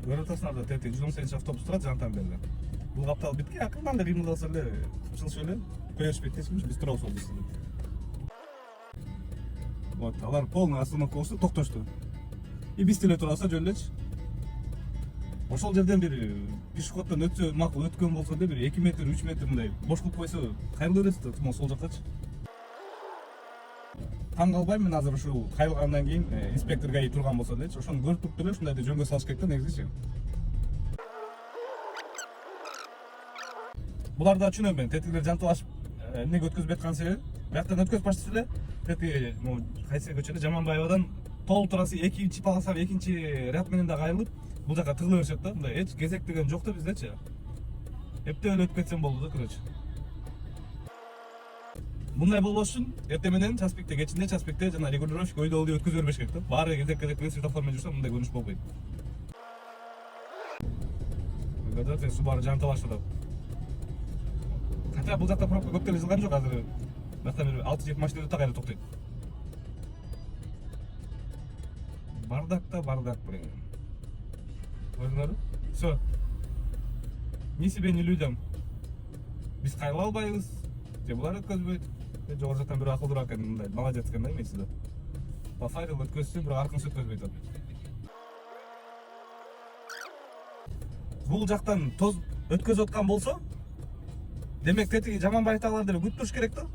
көрүп атасыңар да тети 118 автобус турат жантан бери. Бул каптал битке акырдан да кыймылдаса эле чылчу эле коеришпейт десеңчи биз турабыз ол жерде. Вот, алар полный остановка болсо токтошту. И биз деле турабыз жөн элечи. Ошол жерден бир пешеходдон өтсө макул, өткөн болсо да бир 2 метр, 3 метр мындай бош кылып койсо кайрылып берет да, туман сол жаккачы. Таң калбайм мен азыр ушул кайрылгандан кийин инспектор ГАИ турган болсо делечи, ошону көрүп туруп деле ушундайды жөнгө салыш керек да негизичи. Булар да түшүнөм мен, тетиктер жанталашып эмнеге өткөзбөй аткан себеби. Бияктан өткөзүп баштаса эле, тети кайсы көчөдө Жаманбаевадан толук турасы экинчи полосага экинчи ряд менен да кайрылып, бул жака тыгыла беришет да, мындай эч кезек деген жок да биздечи. Эптеп эле өтүп кетсем болду да, короче. Мындай болбош үчүн эртең менен час пикте, кечинде час пикте жана регулировщик өйдө өткөзө бербеш керек да. Баары кезек менен светофор менен жүрсө мындай көрүнүш болбойт. Гадате субары жанталашып. Хотя бул жакта пробка көп деле жылган жок азыр. Бактан бир 6-7 машина өтө кайра токтойт. Бардакта бардак блин. Көрдүңөрбү? Всё. Ни себе ни людям. Биз кайрыла албайбыз. Же булар өткөзбөйт. Жогору жактан бир акылдуураак экен, мындай молодец экен да эмеси да. Пафарил өткөзсө, бирок аркынсы өткөзбөйт атат. Бул жактан тоз өткөзүп аткан болсо, демек тетиги Жаманбаевдагылар деле күтүп туруш керек да.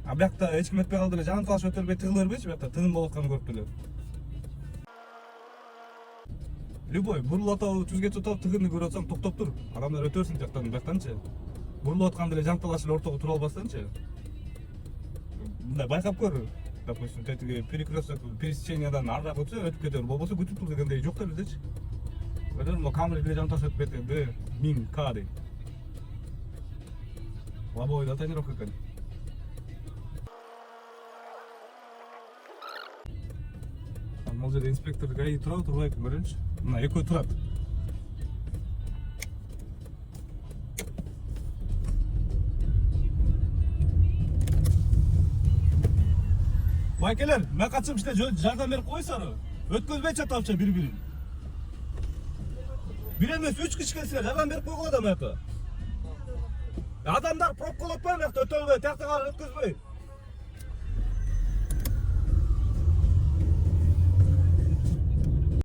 А биякта эч ким өтпөй калды эле, жан талаш өтө бербей тыгыла бербейчи, биякта тыгын болуп атканын көрүп эле. Любой бурулуп атабы, түзгө tutуп тыгынды көрүп атсаң токтоп тур. Адамдар өтө берсин бияктанчы. Бурулуп атканда эле жан талаш эле ортого тура албастанчы. Мындай байкап көр. Допустим, тетиги перекресток, пересечениядан арыраак өтсө өтүп кетер, болбосо күтүп тур дегендей жок да биздечи. Көрдүңбү, камера деле жан талаш өтүп кетти, Д 1000 К дейт. Лобовойда тонировка экен. Могул жерде инспектор ГАИ турабы, турбайбы көрөйүнчү. Мына экөө турат. Байкелер, мен катышым иште жардам берип койсору. Өткөзбөй чатапчы бири-бирин. Бир эмес 3 киши келсе жардам берип койгула да мына. Адамдар пробкалап атпайбы, мына өтө албай, тияктагылар өткөзбөй.